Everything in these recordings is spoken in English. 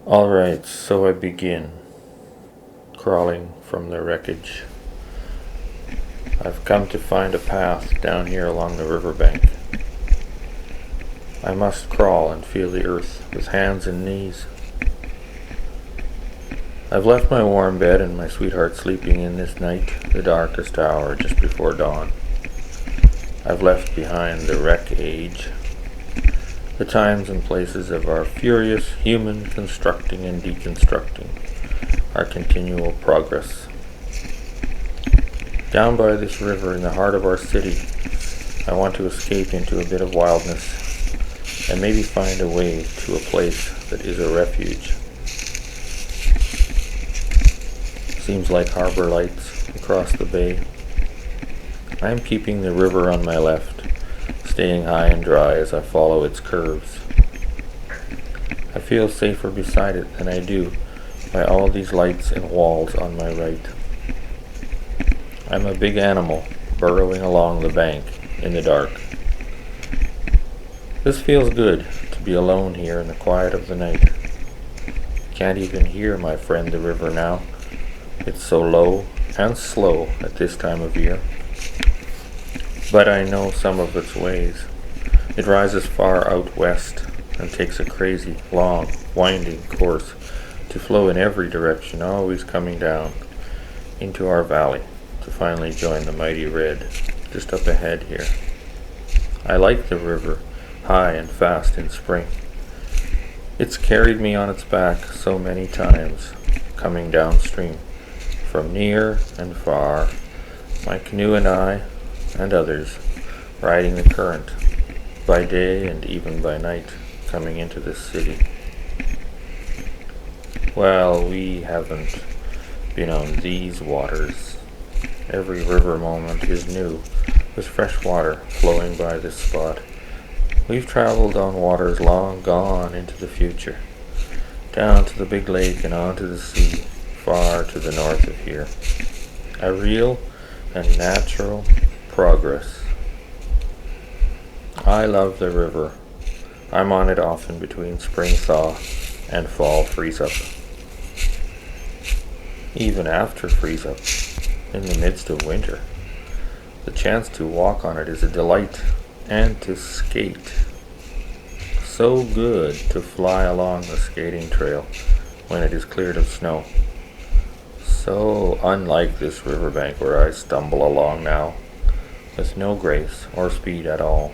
Alright, so I begin crawling from the wreckage. I've come to find a path down here along the riverbank. I must crawl and feel the earth with hands and knees. I've left my warm bed and my sweetheart sleeping in this night, the darkest hour just before dawn. I've left behind the wreck age, the times and places of our furious human constructing and deconstructing, our continual progress. Down by this river in the heart of our city, I want to escape into a bit of wildness and maybe find a way to a place that is a refuge. Seems like harbor lights across the bay. I am keeping the river on my left, staying high and dry as I follow its curves. I feel safer beside it than I do by all these lights and walls on my right. I'm a big animal burrowing along the bank in the dark. This feels good to be alone here in the quiet of the night. Can't even hear my friend the river now. It's so low and slow at this time of year. But I know some of its ways. It rises far out west and takes a crazy, long, winding course to flow in every direction, always coming down into our valley to finally join the mighty Red just up ahead here. I like the river, high and fast in spring. It's carried me on its back so many times, coming downstream from near and far, my canoe and I, and others, riding the current, by day and even by night, coming into this city. Well, we haven't been on these waters. Every river moment is new, with fresh water flowing by this spot. We've traveled on waters long gone into the future, down to the big lake and on to the sea, far to the north of here. A real and natural progress. I love the river. I'm on it often between spring thaw and fall freeze up. Even after freeze up, in the midst of winter, the chance to walk on it is a delight, and to skate. So good to fly along the skating trail when it is cleared of snow. So unlike this riverbank where I stumble along now, with no grace or speed at all.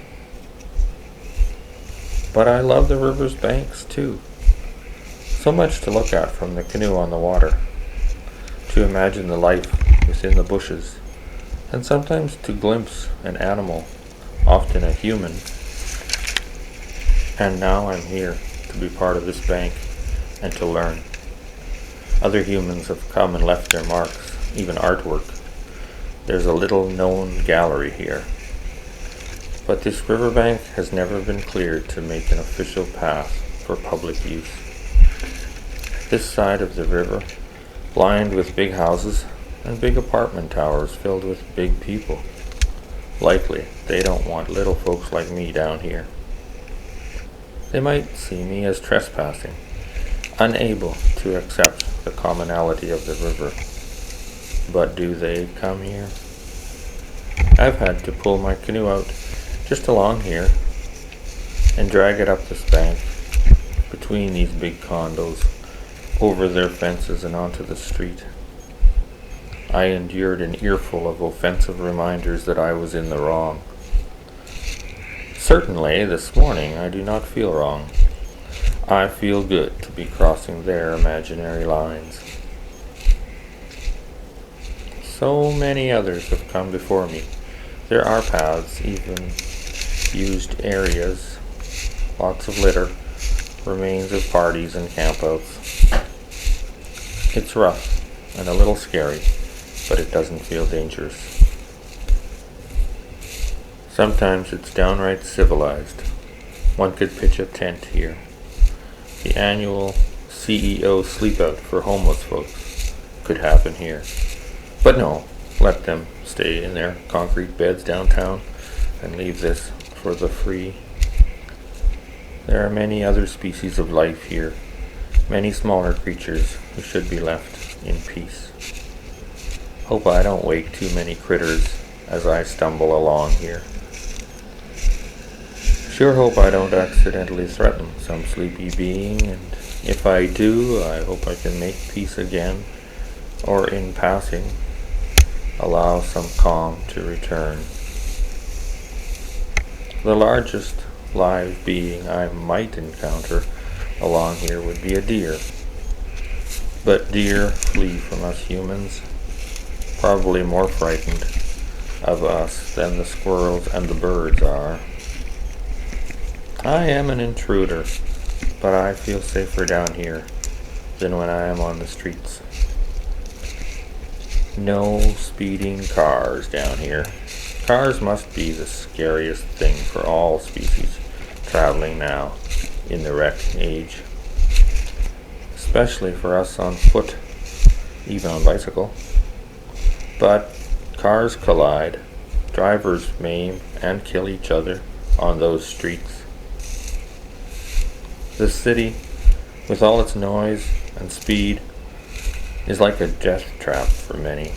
But I love the river's banks too. So much to look at from the canoe on the water, to imagine the life within the bushes, and sometimes to glimpse an animal, often a human. And now I'm here to be part of this bank and to learn. Other humans have come and left their marks, even artwork. There's a little known gallery here. But this riverbank has never been cleared to make an official path for public use. This side of the river, lined with big houses and big apartment towers filled with big people. Likely, they don't want little folks like me down here. They might see me as trespassing, unable to accept the commonality of the river. But do they come here? I've had to pull my canoe out just along here and drag it up this bank, between these big condos, over their fences and onto the street. I endured an earful of offensive reminders that I was in the wrong. Certainly, this morning I do not feel wrong. I feel good to be crossing their imaginary lines. So many others have come before me. There are paths, even used areas, lots of litter, remains of parties and campouts. It's rough and a little scary, but it doesn't feel dangerous. Sometimes it's downright civilized. One could pitch a tent here. The annual CEO sleepout for homeless folks could happen here. But no, let them stay in their concrete beds downtown and leave this for the free. There are many other species of life here, Many smaller creatures who should be left in peace. Hope I don't wake too many critters as I stumble along here. Sure hope I don't accidentally threaten some sleepy being, and if I do, I hope I can make peace again, or in passing, allow some calm to return. The largest live being I might encounter along here would be a deer. But deer flee from us humans, probably more frightened of us than the squirrels and the birds are. I am an intruder, but I feel safer down here than when I am on the streets. No speeding cars down here. Cars must be the scariest thing for all species traveling now in the wreck age. Especially for us on foot, even on bicycle. But cars collide, drivers maim and kill each other on those streets. The city, with all its noise and speed, is like a death trap for many.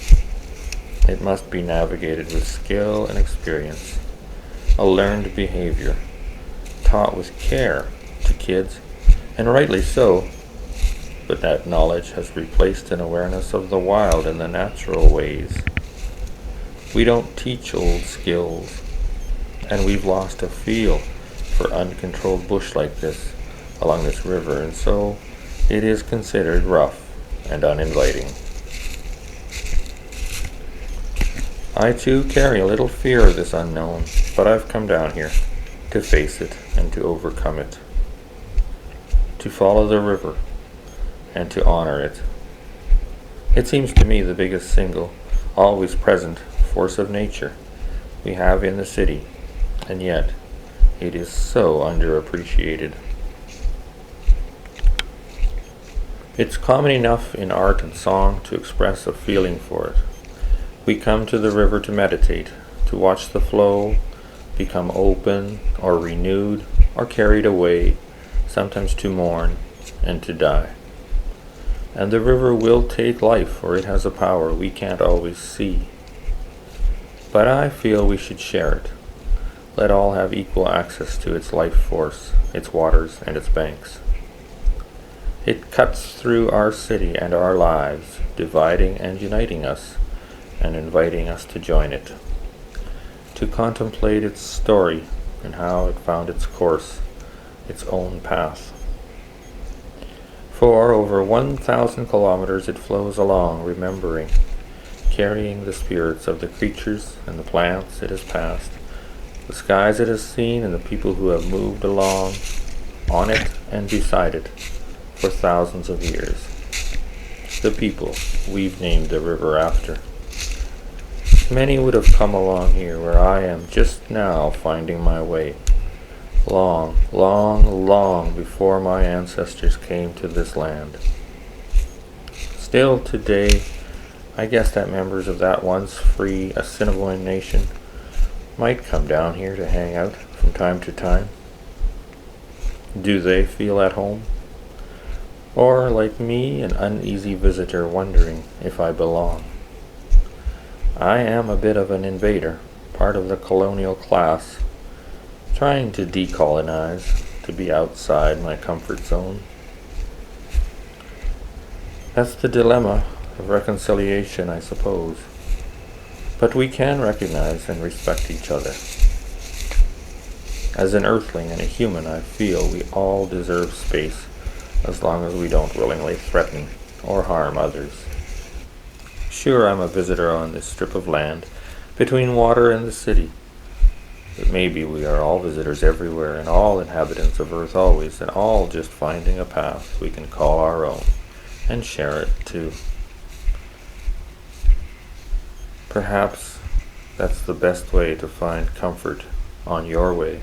It must be navigated with skill and experience, a learned behavior, taught with care to kids, and rightly so, but that knowledge has replaced an awareness of the wild and the natural ways. We don't teach old skills, and we've lost a feel for uncontrolled bush like this along this river, and so it is considered rough and uninviting. I too carry a little fear of this unknown, but I've come down here to face it and to overcome it, to follow the river and to honor it. It seems to me the biggest single, always present force of nature we have in the city, and yet it is so underappreciated. It's common enough in art and song to express a feeling for it. We come to the river to meditate, to watch the flow become open or renewed or carried away, sometimes to mourn and to die. And the river will take life, for it has a power we can't always see. But I feel we should share it. Let all have equal access to its life force, its waters, and its banks. It cuts through our city and our lives, dividing and uniting us, and inviting us to join it, to contemplate its story and how it found its course, its own path. For over 1,000 kilometers it flows along, remembering, carrying the spirits of the creatures and the plants it has passed, the skies it has seen, and the people who have moved along, on it and beside it, for thousands of years. The people we've named the river after. Many would have come along here where I am just now finding my way, long, long, long before my ancestors came to this land. Still today, I guess that members of that once free Assiniboine nation might come down here to hang out from time to time. Do they feel at home? Or, like me, an uneasy visitor wondering if I belong? I am a bit of an invader, part of the colonial class, trying to decolonize, to be outside my comfort zone. That's the dilemma of reconciliation, I suppose. But we can recognize and respect each other. As an earthling and a human, I feel we all deserve space, as long as we don't willingly threaten or harm others. Sure, I'm a visitor on this strip of land between water and the city, but maybe we are all visitors everywhere, and all inhabitants of Earth always, and all just finding a path we can call our own and share it too. Perhaps that's the best way to find comfort on your way,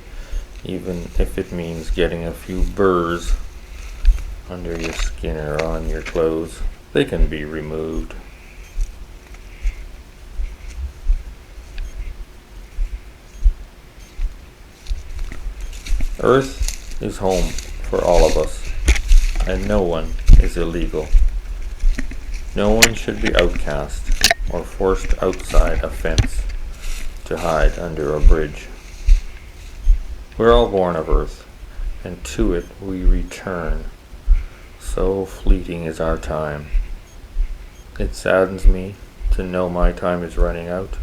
even if it means getting a few burrs under your skin or on your clothes. They can be removed. Earth is home for all of us, and no one is illegal. No one should be outcast or forced outside a fence to hide under a bridge. We're all born of earth, and to it we return. So fleeting is our time. It saddens me to know my time is running out.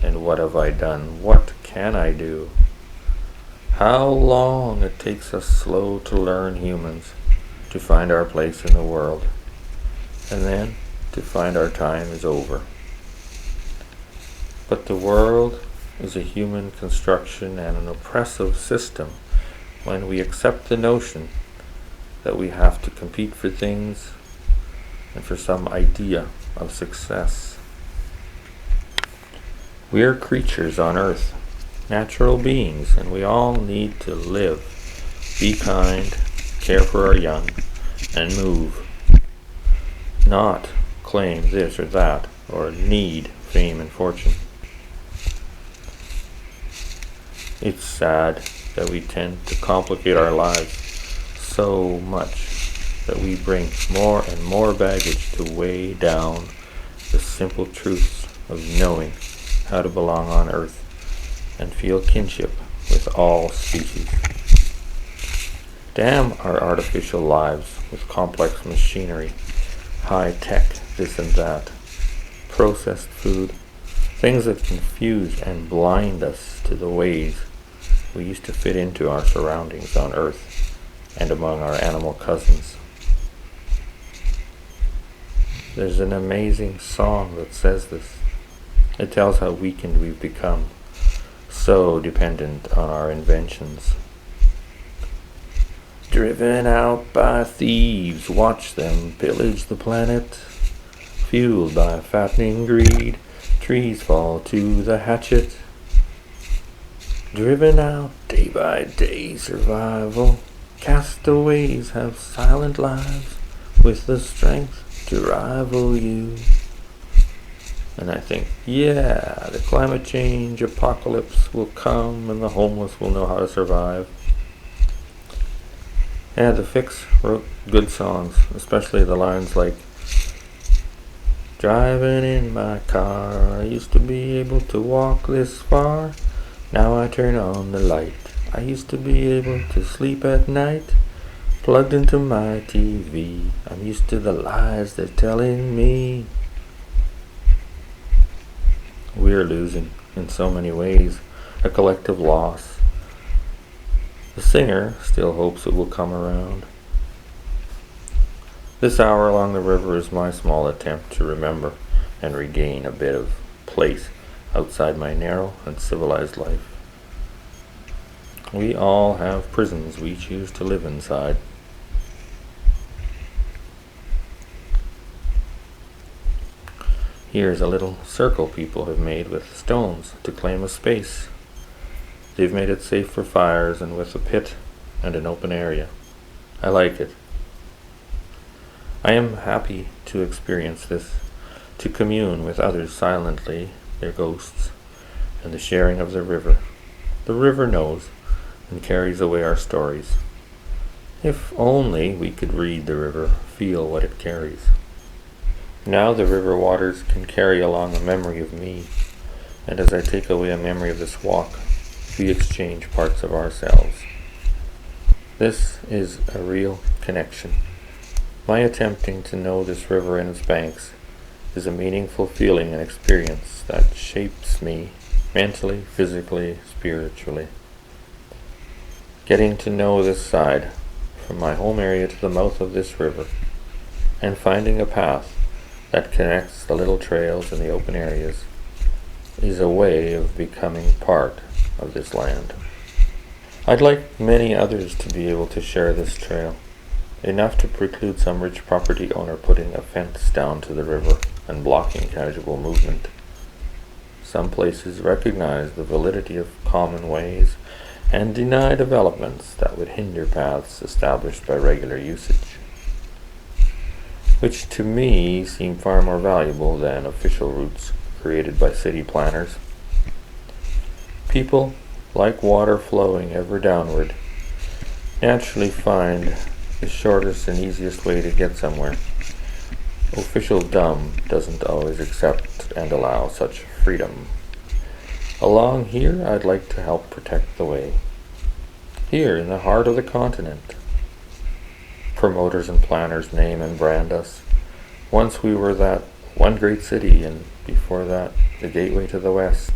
And what have I done? What can I do? How long it takes us slow to learn, humans, to find our place in the world, and then to find our time is over. But the world is a human construction and an oppressive system when we accept the notion that we have to compete for things and for some idea of success. We are creatures on earth, natural beings, and we all need to live, be kind, care for our young, and move. Not claim this or that, or need fame and fortune. It's sad that we tend to complicate our lives so much that we bring more and more baggage to weigh down the simple truths of knowing how to belong on earth and feel kinship with all species. Damn our artificial lives with complex machinery, high tech, this and that, processed food, things that confuse and blind us to the ways we used to fit into our surroundings on earth and among our animal cousins. There's an amazing song that says this. It tells how weakened we've become, so dependent on our inventions. Driven out by thieves, watch them pillage the planet. Fueled by fattening greed, trees fall to the hatchet. Driven out day by day, survival. Castaways have silent lives with the strength to rival you. And I think, yeah, the climate change apocalypse will come and the homeless will know how to survive. Yeah, The Fix wrote good songs, especially the lines like, driving in my car, I used to be able to walk this far, now I turn on the light. I used to be able to sleep at night, plugged into my TV. I'm used to the lies they're telling me. We're losing in so many ways, a collective loss. The singer still hopes it will come around. This hour along the river is my small attempt to remember and regain a bit of place outside my narrow and civilized life. We all have prisons we choose to live inside. Here's a little circle people have made with stones to claim a space. They've made it safe for fires and with a pit and an open area. I like it. I am happy to experience this, to commune with others silently, their ghosts, and the sharing of the river. The river knows and carries away our stories. If only we could read the river, feel what it carries. Now the river waters can carry along a memory of me, and as I take away a memory of this walk, we exchange parts of ourselves. This is a real connection. My attempting to know this river and its banks is a meaningful feeling and experience that shapes me mentally, physically, spiritually. Getting to know this side, from my home area to the mouth of this river, and finding a path that connects the little trails in the open areas, is a way of becoming part of this land. I'd like many others to be able to share this trail, enough to preclude some rich property owner putting a fence down to the river and blocking casual movement. Some places recognize the validity of common ways and deny developments that would hinder paths established by regular usage, which to me seem far more valuable than official routes created by city planners. People, like water flowing ever downward, naturally find the shortest and easiest way to get somewhere. Official dumb doesn't always accept and allow such freedom. Along here, I'd like to help protect the way. Here, in the heart of the continent. Promoters and planners name and brand us. Once we were that one great city, and before that, the gateway to the West.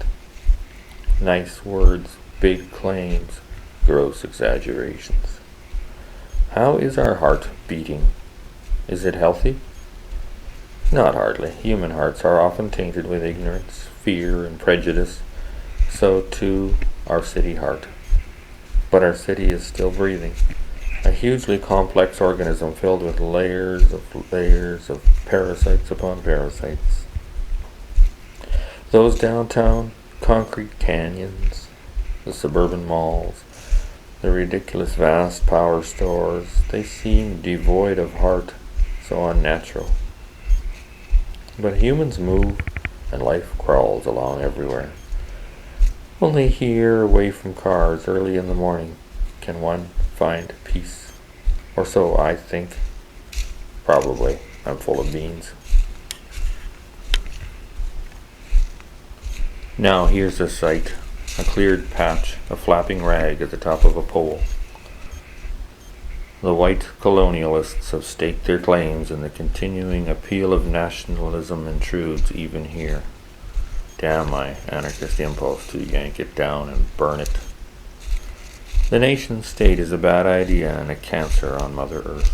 Nice words, big claims, gross exaggerations. How is our heart beating? Is it healthy? Not hardly. Human hearts are often tainted with ignorance, fear, and prejudice. So too our city heart. But our city is still breathing. A hugely complex organism filled with layers of parasites upon parasites. Those downtown concrete canyons, the suburban malls, the ridiculous vast power stores, they seem devoid of heart, so unnatural. But humans move and life crawls along everywhere. Only here, away from cars, early in the morning, can one find peace. Or so I think. Probably. I'm full of beans. Now here's a sight. A cleared patch, a flapping rag at the top of a pole. The white colonialists have staked their claims, and the continuing appeal of nationalism intrudes even here. Damn my anarchist impulse to yank it down and burn it. The nation state is a bad idea and a cancer on Mother Earth.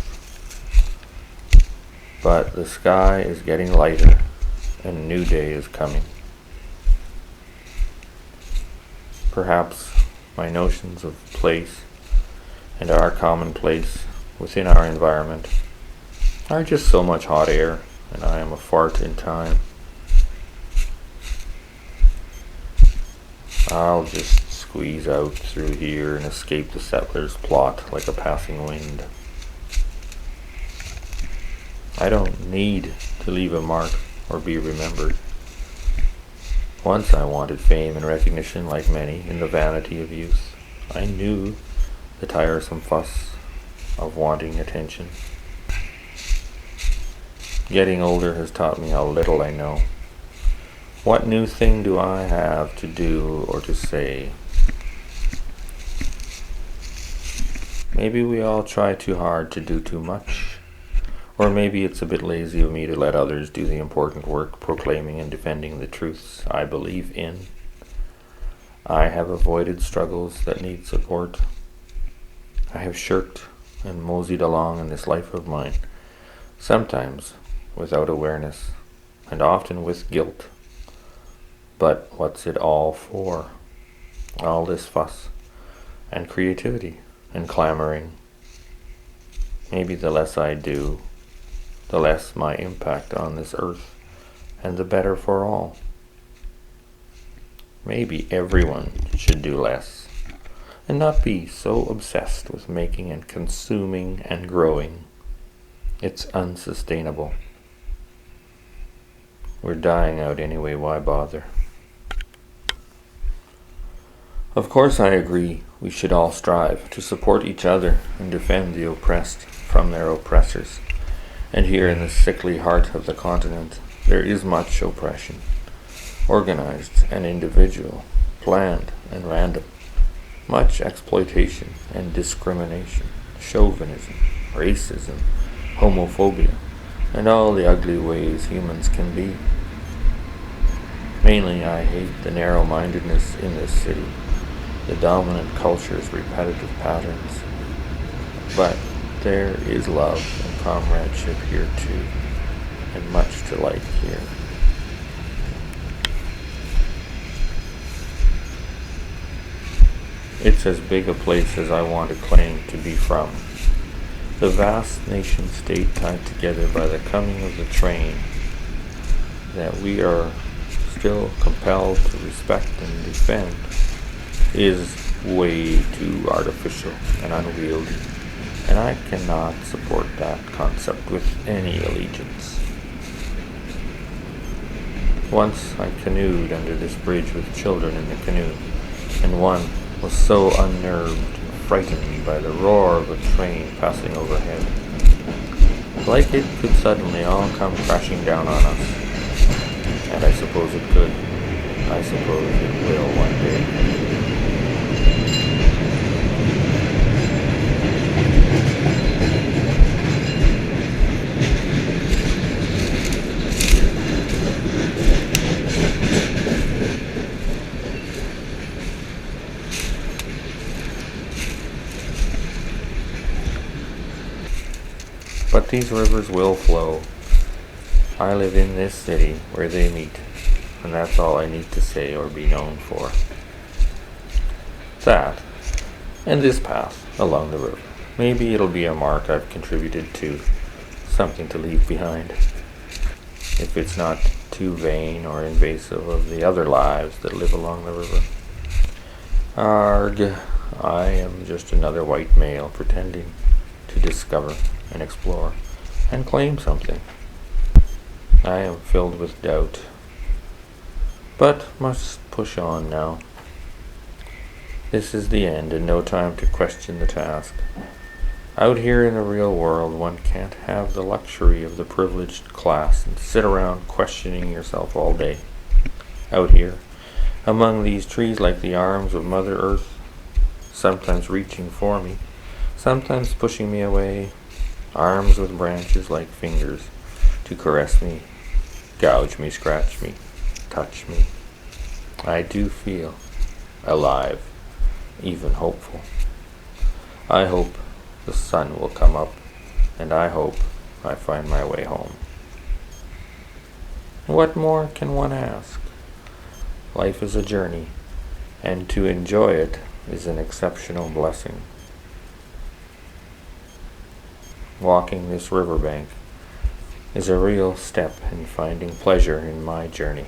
But the sky is getting lighter, and a new day is coming. Perhaps my notions of place and our common place within our environment are just so much hot air, and I am a fart in time. I'll just squeeze out through here and escape the settlers' plot like a passing wind. I don't need to leave a mark or be remembered. Once I wanted fame and recognition like many in the vanity of youth. I knew the tiresome fuss of wanting attention. Getting older has taught me how little I know. What new thing do I have to do or to say? Maybe we all try too hard to do too much. Or maybe it's a bit lazy of me to let others do the important work proclaiming and defending the truths I believe in. I have avoided struggles that need support. I have shirked and moseyed along in this life of mine, sometimes without awareness, and often with guilt. But what's it all for? All this fuss, and creativity, and clamoring. Maybe the less I do, the less my impact on this earth, and the better for all. Maybe everyone should do less, and not be so obsessed with making and consuming and growing. It's unsustainable. We're dying out anyway, why bother? Of course I agree we should all strive to support each other and defend the oppressed from their oppressors. And here in the sickly heart of the continent, there is much oppression, organized and individual, planned and random, much exploitation and discrimination, chauvinism, racism, homophobia, and all the ugly ways humans can be. Mainly I hate the narrow-mindedness in this city, the dominant culture's repetitive patterns. But there is love and comradeship here too, and much to like here. It's as big a place as I want to claim to be from. The vast nation-state tied together by the coming of the train that we are still compelled to respect and defend is way too artificial and unwieldy, and I cannot support that concept with any allegiance. Once I canoed under this bridge with children in the canoe, and one was so unnerved, frighten me by the roar of a train passing overhead. Like it could suddenly all come crashing down on us. And I suppose it could. I suppose it will one day. But these rivers will flow. I live in this city where they meet, and that's all I need to say or be known for. That, and this path along the river. Maybe it'll be a mark I've contributed to, something to leave behind, if it's not too vain or invasive of the other lives that live along the river. Arg, I am just another white male pretending to discover and explore and claim something. I am filled with doubt, but must push on now. This is the end and no time to question the task. Out here in the real world, one can't have the luxury of the privileged class and sit around questioning yourself all day. Out here, among these trees like the arms of Mother Earth, sometimes reaching for me, sometimes pushing me away, arms with branches like fingers to caress me, gouge me, scratch me, touch me. I do feel alive, even hopeful. I hope the sun will come up, and I hope I find my way home. What more can one ask? Life is a journey, and to enjoy it is an exceptional blessing. Walking this riverbank is a real step in finding pleasure in my journey.